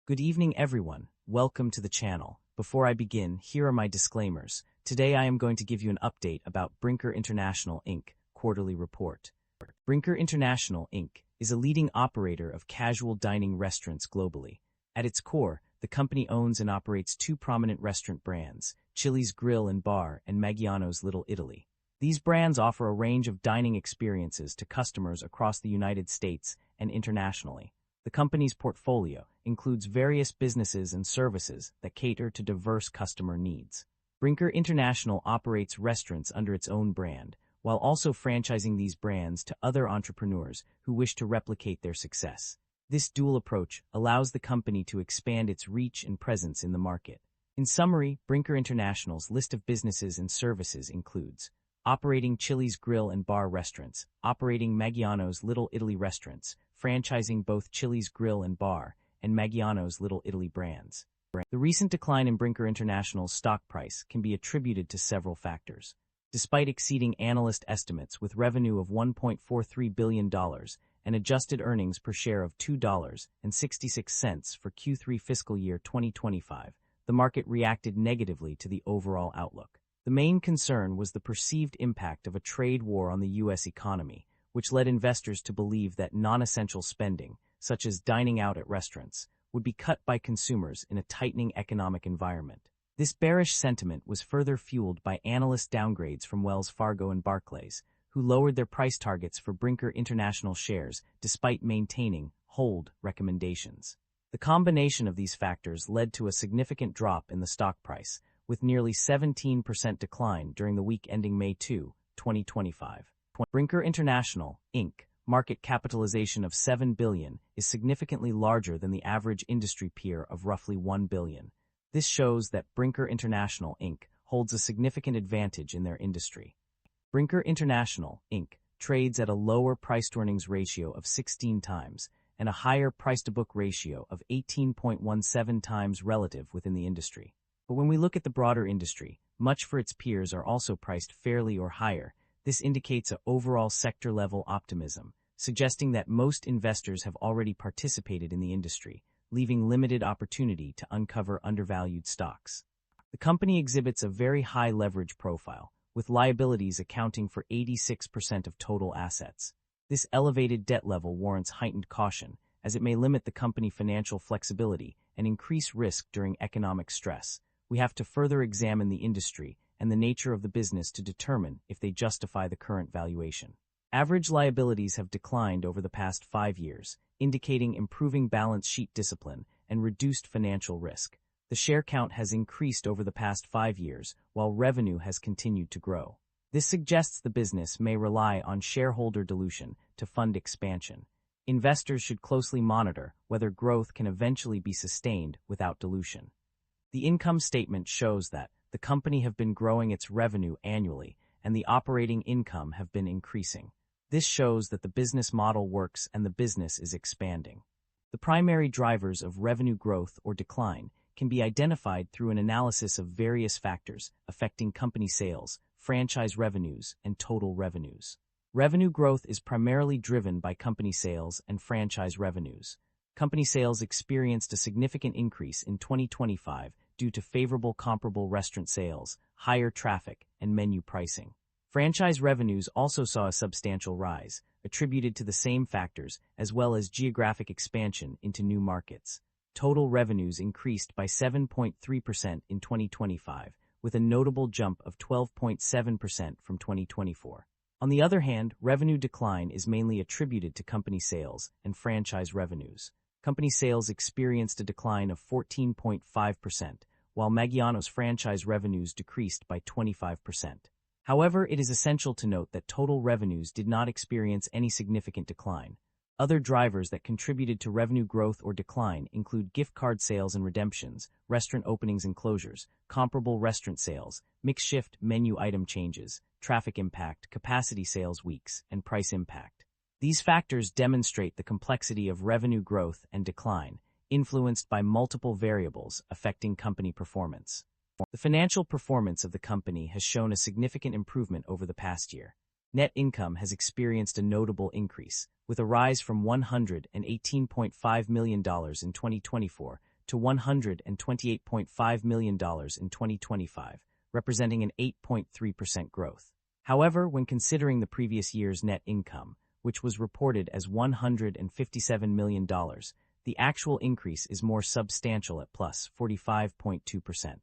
Good evening, everyone. Welcome to the channel. Before I begin, here are my disclaimers. Today I am going to give you an update about Brinker International Inc. quarterly report. Brinker International Inc. is a leading operator of casual dining restaurants globally. At its core, the company owns and operates two prominent restaurant brands, Chili's Grill and Bar and Maggiano's Little Italy. These brands offer a range of dining experiences to customers across the United States and internationally. The company's portfolio includes various businesses and services that cater to diverse customer needs. Brinker International operates restaurants under its own brand, while also franchising these brands to other entrepreneurs who wish to replicate their success. This dual approach allows the company to expand its reach and presence in the market. In summary, Brinker International's list of businesses and services includes operating Chili's Grill and Bar restaurants, operating Maggiano's Little Italy restaurants, franchising both Chili's Grill and Bar and Maggiano's Little Italy brands. The recent decline in Brinker International's stock price can be attributed to several factors. Despite exceeding analyst estimates with revenue of $1.43 billion and adjusted earnings per share of $2.66 for Q3 fiscal year 2025, the market reacted negatively to the overall outlook. The main concern was the perceived impact of a trade war on the U.S. economy, which led investors to believe that non-essential spending, such as dining out at restaurants, would be cut by consumers in a tightening economic environment. This bearish sentiment was further fueled by analyst downgrades from Wells Fargo and Barclays, who lowered their price targets for Brinker International shares despite maintaining hold recommendations. The combination of these factors led to a significant drop in the stock price, with nearly 17% decline during the week ending May 2, 2025. Brinker International, Inc. market capitalization of $7 billion is significantly larger than the average industry peer of roughly $1 billion. This shows that Brinker International, Inc. holds a significant advantage in their industry. Brinker International, Inc. trades at a lower price-to-earnings ratio of 16 times and a higher price-to-book ratio of 18.17 times relative within the industry. But when we look at the broader industry, much for its peers are also priced fairly or higher. This indicates an overall sector-level optimism, suggesting that most investors have already participated in the industry, leaving limited opportunity to uncover undervalued stocks. The company exhibits a very high leverage profile, with liabilities accounting for 86% of total assets. This elevated debt level warrants heightened caution, as it may limit the company's financial flexibility and increase risk during economic stress. We have to further examine the industry and the nature of the business to determine if they justify the current valuation. Average liabilities have declined over the past 5 years, indicating improving balance sheet discipline and reduced financial risk. The share count has increased over the past 5 years, while revenue has continued to grow. This suggests the business may rely on shareholder dilution to fund expansion. Investors should closely monitor whether growth can eventually be sustained without dilution. The income statement shows that the company have been growing its revenue annually, and the operating income have been increasing. This shows that the business model works and the business is expanding. The primary drivers of revenue growth or decline can be identified through an analysis of various factors affecting company sales, franchise revenues, and total revenues. Revenue growth is primarily driven by company sales and franchise revenues. Company sales experienced a significant increase in 2025 due to favorable comparable restaurant sales, higher traffic, and menu pricing. Franchise revenues also saw a substantial rise, attributed to the same factors as well as geographic expansion into new markets. Total revenues increased by 7.3% in 2025, with a notable jump of 12.7% from 2024. On the other hand, revenue decline is mainly attributed to company sales and franchise revenues. Company sales experienced a decline of 14.5%, while Maggiano's franchise revenues decreased by 25%. However, it is essential to note that total revenues did not experience any significant decline. Other drivers that contributed to revenue growth or decline include gift card sales and redemptions, restaurant openings and closures, comparable restaurant sales, mix shift menu item changes, traffic impact, capacity sales weeks, and price impact. These factors demonstrate the complexity of revenue growth and decline, influenced by multiple variables affecting company performance. The financial performance of the company has shown a significant improvement over the past year. Net income has experienced a notable increase, with a rise from $118.5 million in 2024 to $128.5 million in 2025, representing an 8.3% growth. However, when considering the previous year's net income, which was reported as $157 million, the actual increase is more substantial at plus 45.2%.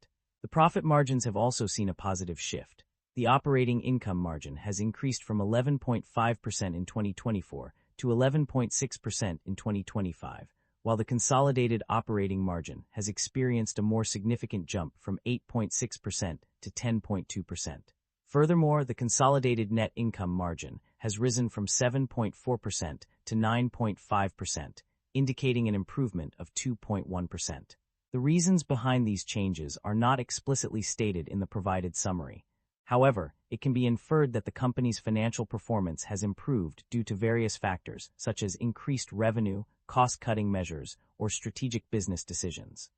The profit margins have also seen a positive shift. The operating income margin has increased from 11.5% in 2024 to 11.6% in 2025, while the consolidated operating margin has experienced a more significant jump from 8.6% to 10.2%. Furthermore, the consolidated net income margin has risen from 7.4% to 9.5%, indicating an improvement of 2.1%. The reasons behind these changes are not explicitly stated in the provided summary. However, it can be inferred that the company's financial performance has improved due to various factors, such as increased revenue, cost-cutting measures, or strategic business decisions.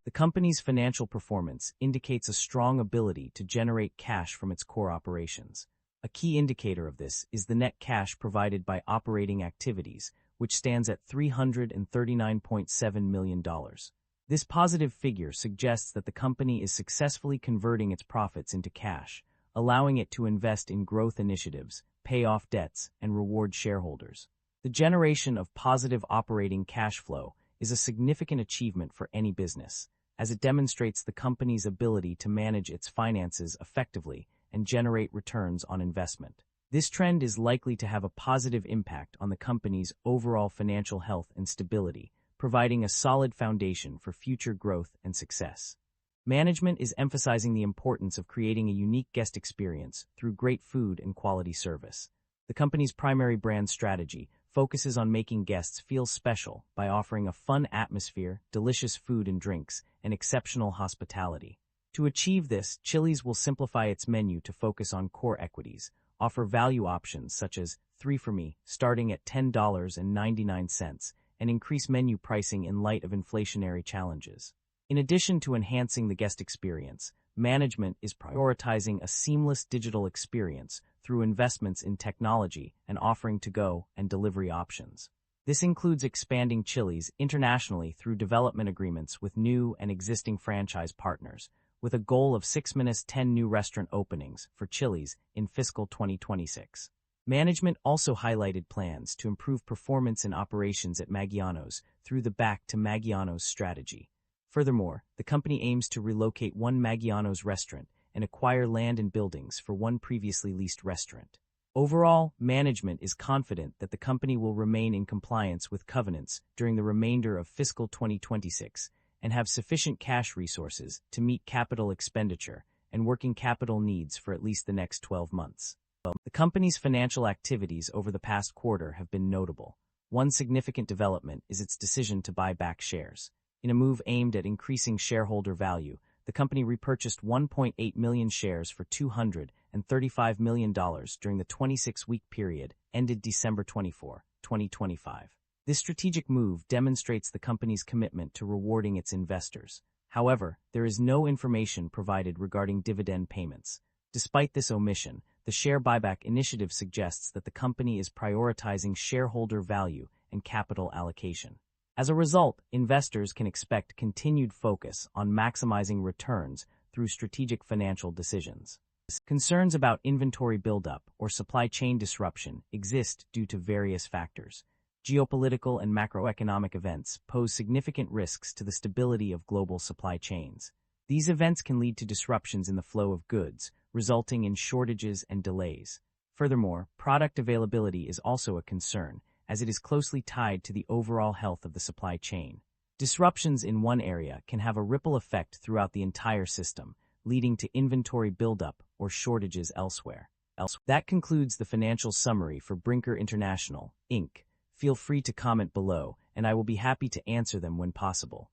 The company's financial performance indicates a strong ability to generate cash from its core operations. A key indicator of this is the net cash provided by operating activities, which stands at $339.7 million. This positive figure suggests that the company is successfully converting its profits into cash, allowing it to invest in growth initiatives, pay off debts, and reward shareholders. The generation of positive operating cash flow is a significant achievement for any business, as it demonstrates the company's ability to manage its finances effectively and generate returns on investment. This trend is likely to have a positive impact on the company's overall financial health and stability, providing a solid foundation for future growth and success. Management is emphasizing the importance of creating a unique guest experience through great food and quality service. The company's primary brand strategy focuses on making guests feel special by offering a fun atmosphere, delicious food and drinks, and exceptional hospitality. To achieve this, Chili's will simplify its menu to focus on core equities, offer value options such as 3 for Me, starting at $10.99, and increase menu pricing in light of inflationary challenges. In addition to enhancing the guest experience, management is prioritizing a seamless digital experience through investments in technology and offering to-go and delivery options. This includes expanding Chili's internationally through development agreements with new and existing franchise partners, with a goal of 6-10 new restaurant openings for Chili's in fiscal 2026. Management also highlighted plans to improve performance in operations at Maggiano's through the Back to Maggiano's strategy. Furthermore, the company aims to relocate one Maggiano's restaurant and acquire land and buildings for one previously leased restaurant. Overall, management is confident that the company will remain in compliance with covenants during the remainder of fiscal 2026 and have sufficient cash resources to meet capital expenditure and working capital needs for at least the next 12 months. The company's financial activities over the past quarter have been notable. One significant development is its decision to buy back shares. In a move aimed at increasing shareholder value, the company repurchased 1.8 million shares for $235 million during the 26-week period ended December 24, 2025. This strategic move demonstrates the company's commitment to rewarding its investors. However, there is no information provided regarding dividend payments. Despite this omission, the share buyback initiative suggests that the company is prioritizing shareholder value and capital allocation. As a result, investors can expect continued focus on maximizing returns through strategic financial decisions. Concerns about inventory buildup or supply chain disruption exist due to various factors. Geopolitical and macroeconomic events pose significant risks to the stability of global supply chains. These events can lead to disruptions in the flow of goods, resulting in shortages and delays. Furthermore, product availability is also a concern, as it is closely tied to the overall health of the supply chain. Disruptions in one area can have a ripple effect throughout the entire system, leading to inventory buildup or shortages elsewhere. That concludes the financial summary for Brinker International, Inc. Feel free to comment below, and I will be happy to answer them when possible.